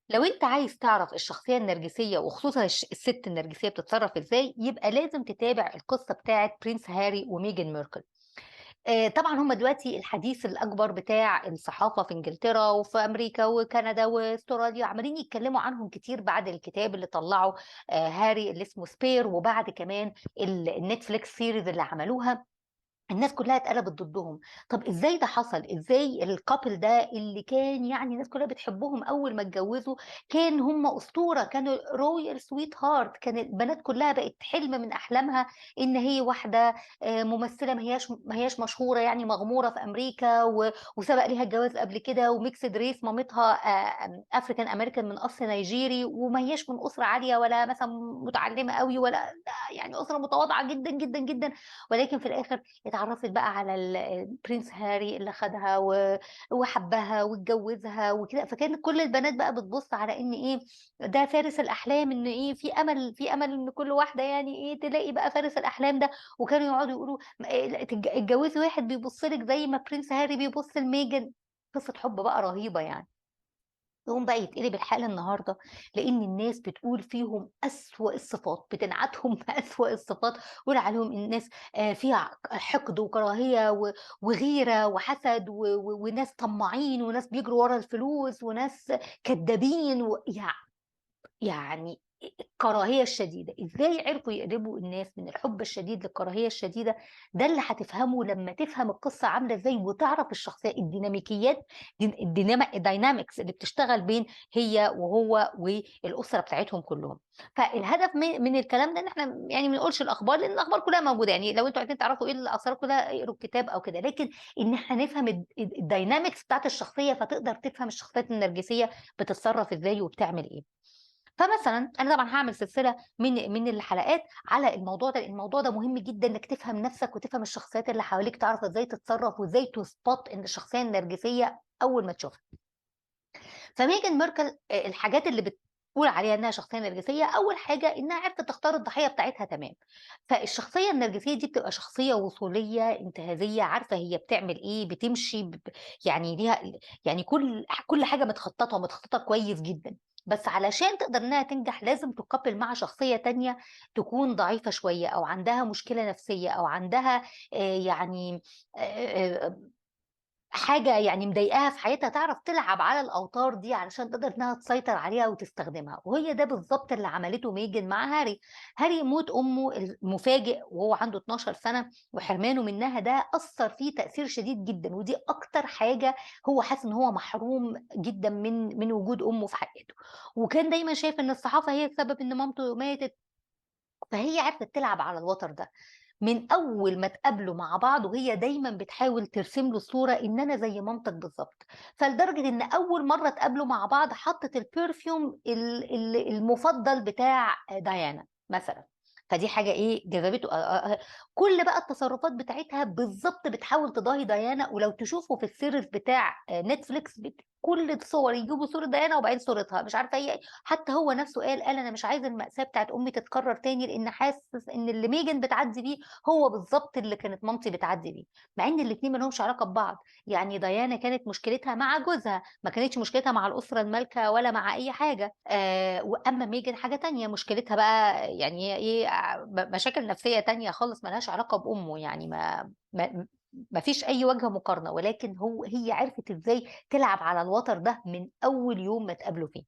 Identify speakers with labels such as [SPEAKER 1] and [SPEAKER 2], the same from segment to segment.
[SPEAKER 1] لو أنت عايز تعرف الشخصية النرجسية وخصوصًا الست النرجسية بتتصرّف إزاي، يبقى لازم تتابع القصة بتاعة برنس هاري وميجان ميركل. طبعًا هم دلوقتي الحديث الأكبر بتاع الصحافة في إنجلترا وفي أمريكا وكندا وأستراليا، عمّالين يتكلّموا عنهم كتير بعد الكتاب اللي طلّعه هاري اللي اسمه سبير، وبعد كمان الNetflix series اللي عملوها. الناس كلّها اتقلبت ضدهم. طَب إزاي ده حصل؟ إزاي الcouple ده اللي كان يعني الناس كلّها بتحبهم أول ما اتجوّزوا، كان هم أسطورة، كانوا royal sweetheart، كان البنات كلّها بقت حلم من أحلامها إن هي واحدة ممثلة ما هياش مشهورة يعني مغمورة في أمريكا وسبق ليها الجواز قبل كده وmixed race مامتها African American من أصل نيجيري وما هياش من أسرة عالية ولا مثلًا متعلّمة أوي ولا يعني أسرة متواضعة جدًا، جدًا، جدًا، ولكن في الآخر اتعرّفت بقى على الPrince هاري اللي خدها وحبّها واتجوّزها وكده، فكانت كل البنات بقى بتبُص على إن إيه، ده فارس الأحلام، إن إيه، في أمل إن كل واحدة يعني إيه، تلاقي بقى فارس الأحلام ده، وكانوا يقعدوا يقولوا م اتجوّزي واحد بيبُص لِك زي ما Prince هاري بيبُص لميجان، قصة حُب بقى رهيبة يعني. يقوم بقى يتقلب الحال النهارده لإن الناس بتقول فيهم أسوأ الصفات، بتنعتهم بأسوأ الصفات، ويقول عليهم الناس فيها حقد وكراهية وغيرة وحسد وناس طماعين وناس بيجروا ورا الفلوس وناس كدابين يعني الكراهية الشديدة، إزاي عرفوا يقلبوا الناس من الحب الشديد للكراهية الشديدة، ده اللي هتفهمه لمّا تفهم القصة عاملة إزاي وتعرف الشخصية الديناميكيات الdynamics اللي بتشتغل بين هي وهو والأسرة بتاعتهم كلّهم. فالهدف من الكلام ده إن إحنا يعني ما نقولش الأخبار، لإن الأخبار كلّها موجودة، يعني لو أنتم عايزين تعرفوا إيه الأسرار كلّها اقروا الكتاب أو كده، لكن إن إحنا نفهم الdynamics بتاعة الشخصية فتقدر تفهم الشخصيات النرجسية بتتصرف إزاي وبتعمل إيه. فمثلًا أنا طبعًا هاعمل سلسلة من الحلقات على الموضوع ده، لإن الموضوع ده مهم جدًا إنك تفهم نَفْسك وتفهم الشخصيات اللي حواليك، تعرف إزاي تتصرّف وإزاي to spot إن الشخصية النرجسية أول ما تشوفها. فميجان ميركل الحاجات اللي بتقول عليها إنها شخصية نرجسية، أول حاجة إنها عرفت تختار الضحية بتاعتها تمام. فالشخصية النرجسية دي بتبقى شخصية وصولية، انتهازية، عارفة هي بتعمل إيه، بتمشي يعني ليها يعني كل حاجة متخططة كويس جدًا. بس علشان تقدر إنها تنجح لازم تقابل مع شخصية تانية تكون ضعيفة شوية أو عندها مشكلة نفسية أو عندها يعني آآ حاجة يعني مضايقاها في حياتها تعرف تلعب على الأوتار دي علشان تقدر إنها تسيطر عليها وتستخدمها، وهي ده بالضبط اللي عملته ميجن مع هاري. هاري موت أمه المفاجئ وهو عنده 12 سنة وحرمانه منها ده أثّر فيه تأثير شديد جدًا، ودي أكتر حاجة هو حاسس إن هو محروم جدًا من وجود أمه في حياته، وكان دايمًا شايف إن الصحافة هي السبب إن مامته ماتت، فهي عرفت تلعب على الوتر ده. من أول ما اتقابلوا مع بعض وهي دايمًا بتحاول ترسم له صورة إن أنا زي مامتك بالضبط، فلدرجة إن أول مرّة اتقابلوا مع بعض حطّت الperfume المفضل بتاع ديانا مثلًا، فدي حاجة إيه جذبته كل بقى التصرفات بتاعتها بالضبط بتحاول تضاهي ديانا، ولو تشوفوا في الseries بتاع Netflix كل الصور يجيبوا صورة ديانا وبعدين صورتها، مش عارفة هي حتى هو نفسه قال أنا مش عايز المأساة بتاعة أمي تتكرر تاني، لإن حاسس إن اللي ميجان بتعدّي بيه هو بالضبط اللي كانت مامتي بتعدّي بيه، مع إن الاتنين ما لهمش علاقة ببعض. يعني ديانا كانت مشكلتها مع جوزها، ما كانتش مشكلتها مع الأسرة المالكة ولا مع أي حاجة، وأمّا ميجان حاجة تانية، مشكلتها بقى يعني هي إيه مشاكل نفسية تانية خالص ما لهاش علاقة بأمه، يعني ما فيش أي وجه مقارنة، ولكن هي عرفت إزاي تلعب على الوتر ده من أول يوم ما اتقابلوا فيه.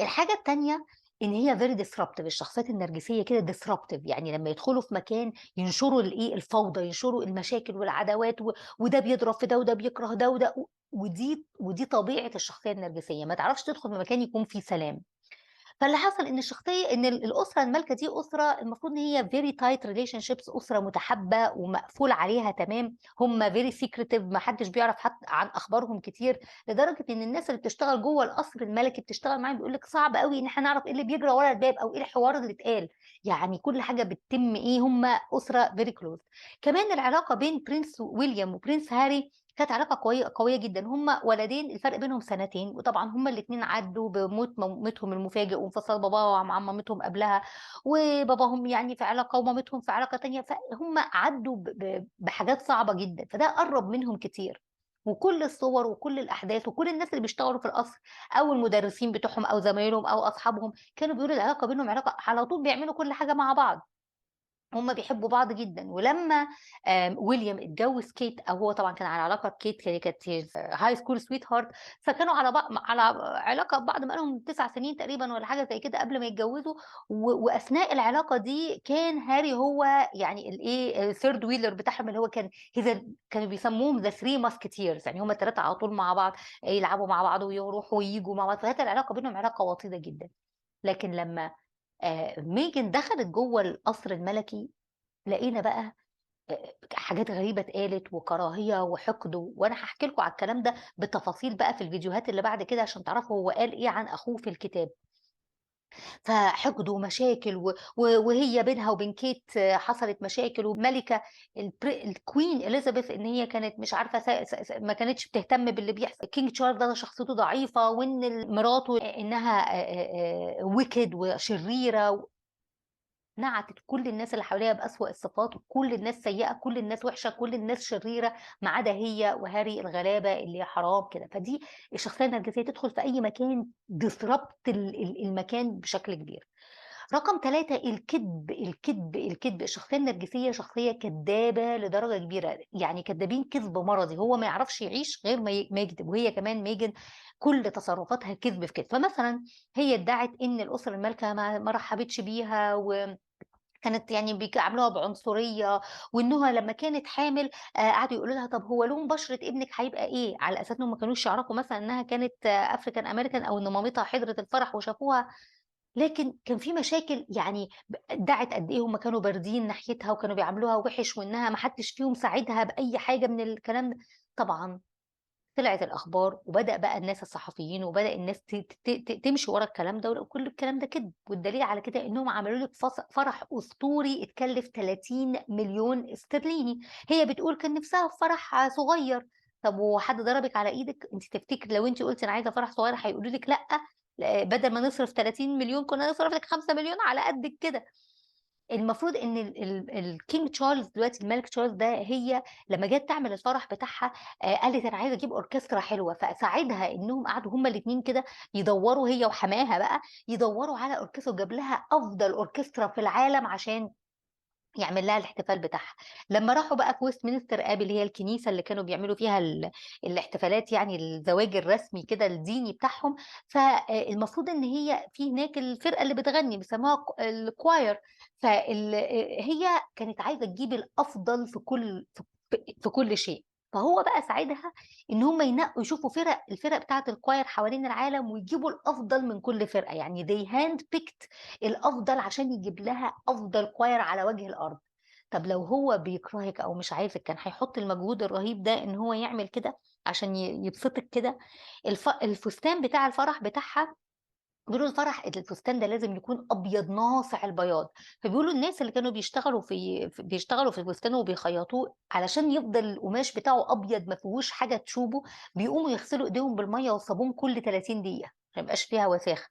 [SPEAKER 1] الحاجة التانية إن هي very disruptive، الشخصيات النرجسية كده disruptive، يعني لمّا يدخلوا في مكان ينشروا الفوضى، ينشروا المشاكل والعداوات وده بيضرب في ده وده بيكره ده ودي طبيعة الشخصية النرجسية، ما تعرفش تدخل في مكان يكون فيه سلام. فاللي حصل إن الشخصية إن الأسرة المالكة دي أسرة المفروض إن هي very tight relationships، أسرة متحابة ومقفول عليها تمام، هم very secretive، ما حدش بيعرف حتى عن أخبارهم كتير، لدرجة إن الناس اللي بتشتغل جوّه القصر الملكي بتشتغل معاهم بيقول لِك صعب أوي إن إحنا نعرف إيه اللي بيجرى ورا الباب أو إيه الحوار اللي اتقال، يعني كل حاجة بتتم إيه، هم أسرة very close. كمان العلاقة بين برنس ويليام وبرنس هاري كانت علاقة قوية جدًا، هُم ولدين الفرق بينهم سنتين، وطبعًا هُم الاتنين عدّوا بموت مامتهم المفاجئ وانفصال باباهم عن مامتهم قبلها، وباباهم يعني في علاقة ومامتهم في علاقة تانية، فهُم عدّوا بحاجات صعبة جدًا، فده قرّب منهم كتير. وكل الصور وكل الأحداث وكل الناس اللي بيشتغلوا في القصر أو المدرسين بتوعهم أو زمايلهم أو أصحابهم كانوا بيقولوا العلاقة بينهم علاقة على طول بيعملوا كل حاجة مع بعض. هم بيحبوا بعض جدًا، ولمّا ويليام اتجوّز كيت أو هو طبعًا كان على علاقة بكيت هي كانت his high school sweetheart فكانوا على علاقة ببعض بقى لهم 9 سنين تقريبًا والّا حاجة زي كده قبل ما يتجوّزوا، وأثناء العلاقة دي كان هاري هو يعني الإيه الthird wheeler بتاعهم اللي هو كان كانوا بيسموهم the three musketeers يعني هم ال3 على طول مع بعض، يلعبوا مع بعض ويروحوا وييجوا مع بعض، فكانت العلاقة بينهم علاقة وطيدة جدًا. لكن لمّا ميجن دخلت جوّه القصر الملكي لقينا بقى حاجات غريبة اتقالت وكراهية وحقد، وأنا هاحكي لكم على الكلام ده بالتفاصيل بقى في الفيديوهات اللي بعد كده عشان تعرفوا هو قال إيه عن أخوه في الكتاب. فحقد ومشاكل وهي بينها وبين كيت حصلت مشاكل، والملكة الqueen Elizabeth إن هي كانت مش عارفة س س س ما كانتش بتهتم باللي بيحصل، King Charles ده شخصيته ضعيفة، وإن مراته إنها wicked وشريرة نعتت كل الناس اللي حواليها بأسوأ الصفات، وكل الناس سيئة، كل الناس وحشة، كل الناس شريرة، ما عدا هي وهاري الغلابة اللي حرام كده، فدي الشخصية النرجسية تدخل في أي مكان disrupt المكان بشكل كبير. رقم 3 الكدب، الكدب، الكدب، الشخصية النرجسية شخصية كدابة لدرجة كبيرة، يعني كدابين كذب مرضي، هو ما يعرفش يعيش غير ما يكدب، وهي كمان ميجن كل تصرفاتها كذب في كذب، فمثلًا هي ادعت إن الأسرة المالكة ما رحبتش بيها كانت يعني بيعاملوها بعنصرية، وإنها لمّا كانت حامل قعدوا يقولوا لها طب هو لون بشرة ابنِك هيبقى إيه؟ على أساس إنهم ما كانوش يعرفوا مثلًا إنها كانت African American أو إن مامتها حضرت الفرح وشافوها، لكن كان في مشاكل يعني ادعت قد إيه هم كانوا باردين ناحيتها وكانوا بيعاملوها وِحِش وإنها ما حدش فيهم ساعدها بأي حاجة من الكلام ده، طبعًا طلعت الأخبار وبدأ بقى الناس الصحفيين وبدأ الناس ت ت ت تمشي ورا الكلام ده وكل الكلام ده كدب، والدليل على كده إنهم عملوا لِك فرح أسطوري اتكلف 30 مليون استرليني، هي بتقول كان نفسها في فرح صغير، طب وهو حد ضربِك على إيدِك؟ أنتِ تفتكري لو أنتِ قلتِ أنا عايزة فرح صغير هيقولوا لِك لأ، بدل ما نصرف 30 مليون كنا نصرف لِك 5 مليون على قدِّك كده. المفروض إن الking تشارلز دلوقتي الملك تشارلز ده هي لمّا جات تعمل الفرح بتاعها قالت أنا عايزة أجيب أوركسترا حلوة، فساعدها إنهم قعدوا هُم الاتنين كده يدوّروا هي وحماها بقى، يدوّروا على أوركسترا وجاب لها أفضل أوركسترا في العالم عشان يعمل لها الاحتفال بتاعها. لمّا راحوا بقى في ويستمنستر آبي اللي هي الكنيسة اللي كانوا بيعملوا فيها الاحتفالات يعني الزواج الرسمي كده الديني بتاعهم، المفروض في هناك الفرقة اللي بتغني بيسموها الchoir هي كانت عايزة تجيب الأفضل في كل شيء، فهو بقى ساعدها إن هم ينقوا يشوفوا الفرق بتاعة الchoir حوالين العالم ويجيبوا الأفضل من كل فرقة، يعني they hand picked الأفضل عشان يجيب لها أفضل choir على وجه الأرض. طب لو هو بيكرهِك أو مش عايزِك كان هيحط المجهود الرهيب ده إن هو يعمل كده عشان يبسطِك كده؟ الفستان بتاع الفرح بتاعها بيقولوا الفستان ده لازم يكون أبيض ناصع البياض، فبيقولوا الناس اللي كانوا بيشتغلوا في الفستان وبيخيطوه علشان يفضل القماش بتاعه أبيض ما فيهوش حاجة تشوبه، بيقوموا يغسلوا إيديهم بالمَيّة والصابون كل 30 دقيقة، ما يبقاش فيها وساخة.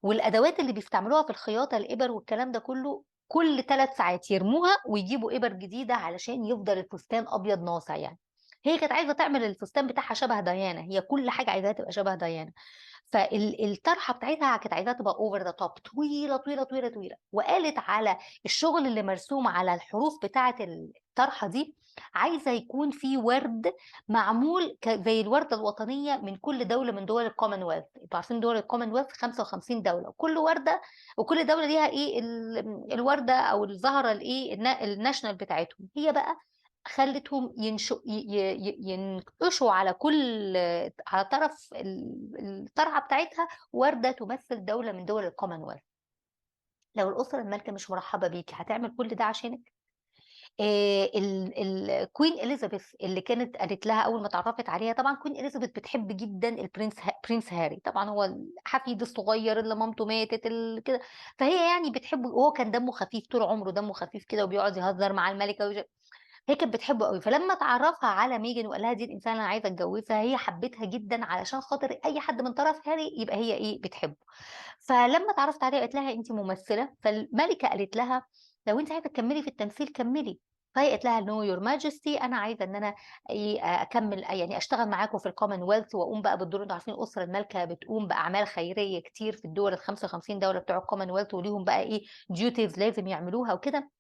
[SPEAKER 1] والأدوات اللي بيستعملوها في الخياطة الإبر والكلام ده كله، كل 3 ساعات يرموها ويجيبوا إبر جديدة علشان يفضل الفستان أبيض ناصع يعني. هي كانت عايزة تعمل الفستان بتاعها شبه ديانا، هي كل حاجة عايزاها تبقى شبه ديانا. الطرحة بتاعتها كانت عايزاها تبقى over the top طويلة، طويلة، طويلة، طويلة، وقالت على الشغل اللي مرسوم على الحروف بتاعة الطرحة دي، عايزة يكون في ورد معمول زي الوردة الوطنية من كل دولة من دول الcommonwealth، أنتم عارفين دول الcommonwealth 55 دولة، وكل دولة ليها إيه الوردة أو الزهرة الإيه الnational بتاعتهم، هي بقى خلّتهم ينشؤ ي ي ي ينقشوا على طرف الطرحة بتاعتها وردة تمثل دولة من دول الcommonwealth. لو الأسرة المالكة مش مرحبة بيكِ هتعمل كل ده عشانِك؟ الqueen Elizabeth اللي كانت قالت لها أول ما اتعرّفت عليها طبعًا queen Elizabeth بتحب جدًا prince هاري، طبعًا هو الحفيد الصغير اللي مامته ماتت كده، فهي يعني بتحبه وهو كان دمه خفيف طول عمره دمه خفيف كده وبيقعد يهزر مع الملكة هي كانت بتحبه أوي، فلمّا اتعرّفها على ميجن وقال لها دي الإنسانة اللي أنا عايزة أتجوزها، هي حبِّتها جدًا علشان خاطر أي حد من طرف هاري يبقى هي إيه، بتحبه. فلمّا اتعرّفت عليها قالت لها أنتِ ممثلة، فالملكة قالت لها لو أنتِ عايزة تكمّلي في التمثيل كمّلي، فهي قالت لها no your majesty أنا عايزة إن أنا أكمّل يعني أشتغل معاكم في الcommonwealth وأقوم بقى بالدور. أنتم عارفين الأسرة المالكة بتقوم بأعمال خيرية كتير في الدول ال55 دولة بتوع الcommonwealth وليهم بقى إيه duties لازم يعملوها وكده،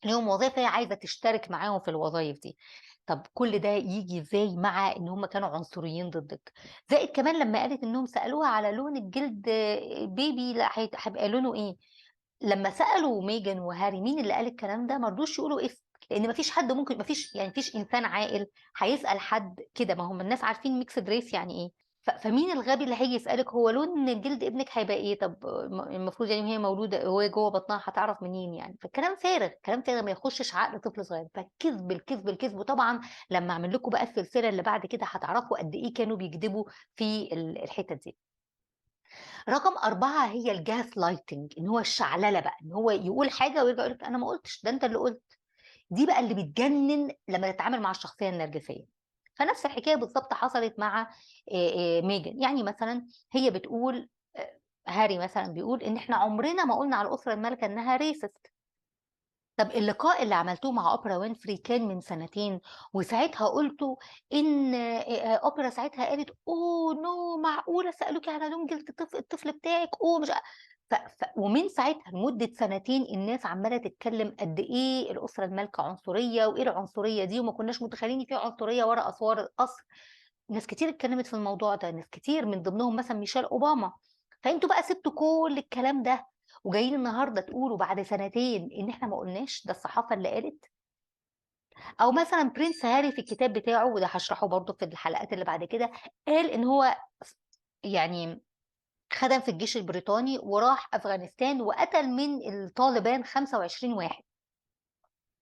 [SPEAKER 1] ليهم وظايف هي عايزة تشترك معاهم في الوظايف دي. طب كل ده ييجي إزاي مع إن هم كانوا عنصريين ضدِّك؟ زائد كمان لمّا قالت إنهم سألوها على لون الجلد بيبي لا هيبقى لونه إيه؟ لمّا سألوا ميجان وهاري مين اللي قال الكلام ده، ما رضوش يقولوا اسم، لإن ما فيش حد ممكن ما فيش إنسان عاقل هيسأل حد كده، ما هم الناس عارفين mixed race يعني إيه. فمين الغبي اللي هييجي يسألِك هو لون جلد ابنِك هيبقى إيه؟ طب المفروض يعني وهي مولودة وهي جوّه بطنها هتعرف منين يعني؟ فالكلام فارغ، كلام فارغ ما يخشش عقل طفل صغير، فالكذب، الكذب، الكذب. وطبعًا لمّا أعمل لكم بقى السلسلة اللي بعد كده هتعرفوا قد إيه كانوا بيكدبوا في الحتت دي. رقم 4 هي الgaslighting إن هو الشعللة بقى، إن هو يقول حاجة ويرجع يقول لِك أنا ما قُلتش، ده أنت اللي قُلت. دي بقى اللي بتجنن لمّا تتعامل مع الشخصية النرجسية. فنفس الحكاية بالضبط حصلت مع ميجان. يعني مثلًا هي بتقول هاري مثلًا بيقول إن إحنا عمرنا ما قُلنا على الأسرة المالكة إنها racist. طب اللقاء اللي عملتوه مع أوبرا وينفري كان من سنتين، وساعتها قُلتوا إن أوبرا ساعتها قالت: "أوه no معقولة سألوكِ على لون جلد الطفل بتاعِك، أوه مش" ومن ساعتها لمدة سنتين الناس عمّالة تتكلم قد إيه الأسرة المالكة عنصرية، وإيه العنصرية دي، وما كناش متخيلين إن في عنصرية ورا أسوار القصر. ناس كتير اتكلمت في الموضوع ده، ناس كتير من ضمنهم مثلًا ميشيل أوباما. فأنتم بقى سِبتوا كل الكلام ده وجايين النهارده تقولوا بعد سنتين إن إحنا ما قُلناش، ده الصحافة اللي قالت. أو مثلًا برنس هاري في الكتاب بتاعه وده هاشرحه برضه في الحلقات اللي بعد كده، قال إن هو يعني خَدَم في الجيش البريطاني وراح أفغانستان وقتل من الطالبان 25 واحد.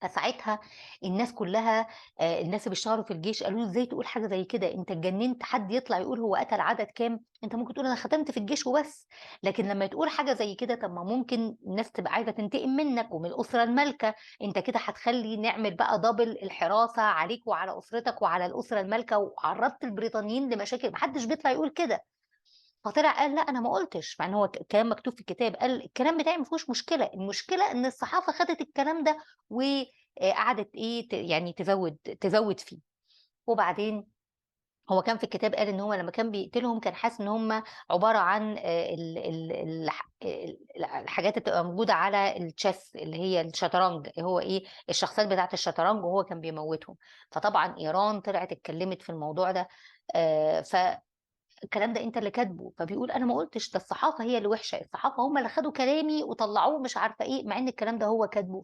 [SPEAKER 1] فساعتها الناس كلّها الناس اللي بيشتغلوا في الجيش قالوا له: "إزاي تقول حاجة زي كده؟ أنت اتجننت، حد يطلع يقول هو قتل عدد كام، أنت ممكن تقول أنا خدمت في الجيش وبس." لكن لمّا تقول حاجة زي كده طب ما ممكن الناس تبقى عايزة تنتقم منّك ومن الأسرة المالكة، أنت كده هتخلّي نعمل بقى double الحراسة عليك وعلى أسرتك وعلى الأسرة المالكة، وعرّضت البريطانيين لمشاكل، ما حدش بيطلع يقول كده. فطلع قال لأ أنا ما قُلتش، مع إن هو الكلام مكتوب في الكتاب، قال الكلام بتاعي ما فيهوش مشكلة، المشكلة إن الصحافة خدت الكلام ده قعدت إيه يعني تزوّد فيه. وبعدين هو كان في الكتاب قال إن هو لمّا كان بيقتلهم كان حاسس إن هم عبارة عن ال ال الحاجات اللي بتبقى موجودة على الchess اللي هي الشطرنج، هو إيه، الشخصيات بتاعة الشطرنج وهو كان بيموّتهم. فطبعًا إيران طلعت اتكلمت في الموضوع ده. ف الكلام ده أنت اللي كاتبه، فبيقول أنا ما قُلتش، ده الصحافة هي اللي وِحشة، الصحافة هم اللي خدوا كلامي وطلّعوه مش عارفة إيه، مع إن الكلام ده هو كاتبه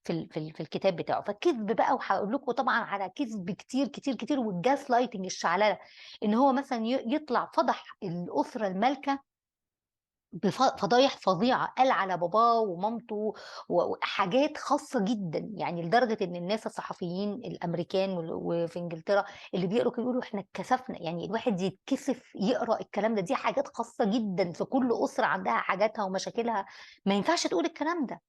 [SPEAKER 1] في الكتاب بتاعه. فالكذب بقى وهاقول لكم طبعًا على كذب كتير، كتير، كتير والgaslighting الشعللة، إن هو مثلًا يطلع فضح الأسرة المالكة فضايح فظيعة، قال على باباه ومامته وحاجات خاصة جدًا، يعني لدرجة إن الناس الصحفيين الأمريكان وفي إنجلترا اللي بيقروا كانوا بيقولوا إحنا اتكسفنا، يعني الواحد يتكسف يقرا الكلام ده، دي حاجات خاصة جدًا في كل أسرة عندها حاجاتها ومشاكلها، ما ينفعش تقول الكلام ده.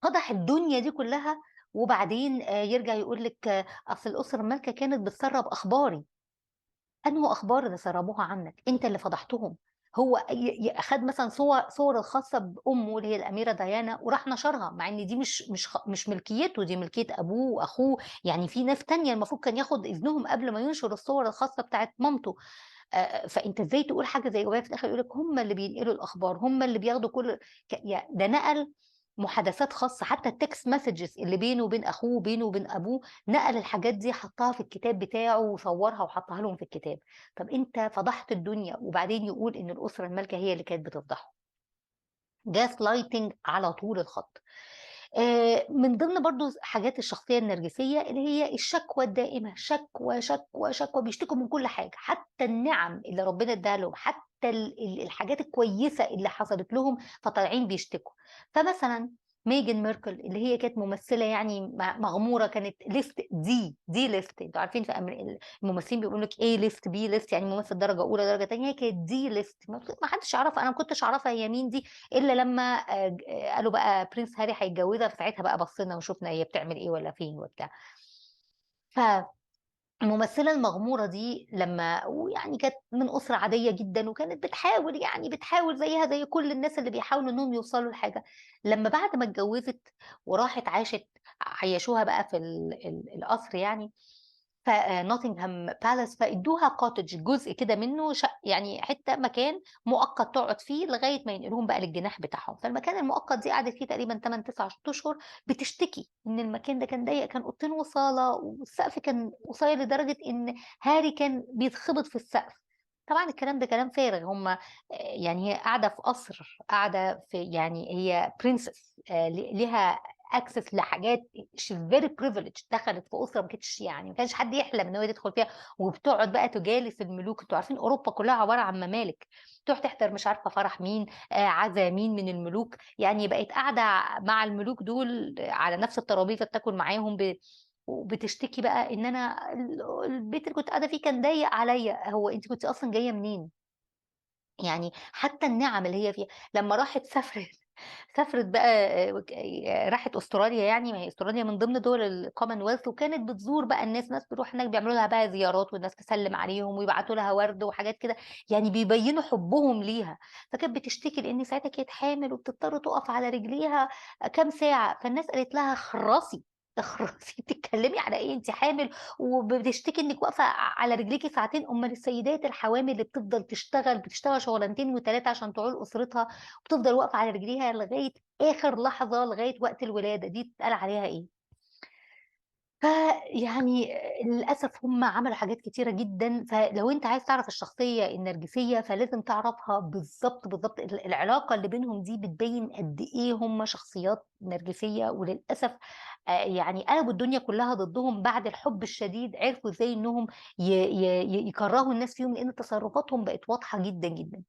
[SPEAKER 1] فضح الدنيا دي كلها وبعدين يرجع يقول لِك أصل الأسرة المالكة كانت بتسرّب أخباري. أنهو أخبار اللي سربوها عنك؟ أنت اللي فضحتهم. هو خد مثلًا صور الخاصة بأمه اللي هي الأميرة ديانا وراح نشرها، مع إن دي مش ملكيته، دي ملكية أبوه وأخوه، يعني في ناس تانية المفروض كان ياخد إذنهم قبل ما ينشر الصور الخاصة بتاعة مامته. فأنت إزاي تقول حاجة زي وهي في الآخر يقول لك هم اللي بينقلوا الأخبار، هم اللي بياخدوا كل ده نقل محادثات خاصة، حتى الtext messages اللي بينه وبين أخوه وبينه وبين أبوه، نقل الحاجات دي حطّها في الكتاب بتاعه وصوّرها وحطّها لهم في الكتاب. طَب أنت فضحت الدنيا وبعدين يقول إن الأسرة المالكة هي اللي كانت بتفضحه. gaslighting على طول الخط. من ضمن برضه حاجات الشخصية النرجسية اللي هي الشكوى الدائمة، شكوى، شكوى، شكوى، بيشتكوا من كل حاجة، حتى النِّعَم اللي ربنا ادّاها لهم، حتى الحاجات الكويسة اللي حصلت لهم، فطالعين بيشتكوا. فمثلًا ميجان ميركل اللي هي كانت ممثلة يعني مغمورة كانت list D list أنتم عارفين في الممثلين بيقولوا لِك A list B list يعني ممثل درجة أولى، درجة تانية، هي كانت D list ما حدش يعرفها، أنا ما كنتش أعرفها هي مين دي إلا لمّا قالوا بقى برنس هاري هيتجوزها، فساعتها بقى بصينا وشُفنا هي بتعمل إيه والّا فين وبتاع. الممثلة المغمورة دي لمّا ويعني كانت من أسرة عادية جدًا، وكانت بتحاول يعني بتحاول زيها زي كل الناس اللي بيحاولوا إنهم يوصلوا لحاجة، لمّا بعد ما اتجوزت وراحت عاشت عيّشوها بقى في القصر يعني، نوتنغهام بالاس فادّوها cottage جزء كده منه يعني حتّة مكان مؤقت تقعد فيه لغاية ما ينقلوهم بقى للجناح بتاعهم، فالمكان المؤقت دي قعدت فيه تقريبًا 8، 9 أشهر بتشتكي إن المكان ده كان ضيّق، كان أوضتين وصالة والسقف كان قصير لدرجة إن هاري كان بيتخبط في السقف. طبعًا الكلام ده كلام فارغ، هم يعني هي قاعدة في قصر، قاعدة في يعني هي princess ليها access لحاجات she's very privileged دخلت في أسرة ما كانتش يعني ما كانش حد يحلم إن هو يدخل فيها، وبتقعد بقى تجالس الملوك، أنتم عارفين أوروبا كلها عبارة عن ممالك، تروح تحضر مش عارفة فرح مين، عزا مين من الملوك، يعني بقت قاعدة مع الملوك دول على نفس الترابيزة بتاكل معاهم وبتشتكي بقى إن أنا البيت اللي كنت قاعدة فيه كان ضيّق عليَّ، هو أنتِ كنتِ أصلًا جاية منين؟ يعني حتى النِّعَم اللي هي فيها، لمّا راحت سافرت بقى راحت أستراليا يعني، ما هي أستراليا من ضمن دول الcommonwealth وكانت بتزور بقى الناس، ناس بتروح هناك بيعملوا لها بقى زيارات والناس تسلِّم عليهم ويبعتوا لها وَرْد وحاجات كده، يعني بيبيّنوا حُبّهم ليها، فكانت بتشتكي لإن ساعتها كانت حامل وبتضطر تُقف على رجليها كام ساعة، فالناس قالت لها اخرسي، اخرسي بتتكلّمي على إيه أنتِ حامل وبتشتكي إنِّك واقفة على رجليكِ ساعتين، أُمّال السيدات الحوامل اللي بتفضل بتشتغل شغلانتين و3 عشان تعول أسرتها وبتفضل واقفة على رجليها لغاية آخر لحظة، لغاية وقت الولادة، دي تتقال عليها إيه؟ فيعني للأسف هم عملوا حاجات كتيرة جدًا، فلو أنت عايز تعرف الشخصية النرجسية فلازم تعرفها بالضبط، بالضبط العلاقة اللي بينهم دي بتبيّن قد إيه هم شخصيات نرجسية، وللأسف يعني قلبوا الدنيا كلّها ضدهم بعد الحب الشديد عرفوا إزاي إنهم ي ي ي يكرّهوا الناس فيهم، لإن تصرفاتهم بقت واضحة جدًا، جدًا.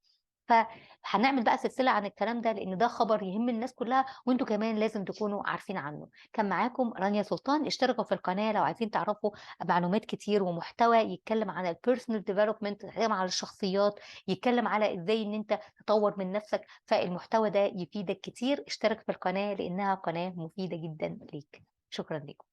[SPEAKER 1] فهنعمل بقى سلسلة عن الكلام ده، لإن ده خبر يهم الناس كلّها، وأنتم كمان لازم تكونوا عارفين عنه. كان معاكم رانيا سلطان، اشتركوا في القناة لو عايزين تعرفوا معلومات كتير ومحتوى يتكلم عن الpersonal development، يتكلم عن الشخصيات، يتكلم على إزاي إن أنت تطوّر من نفسك، فالمحتوى ده يفيدك كتير. اشترك في القناة لإنها قناة مفيدة جدًا ليك. شكرًا ليكم.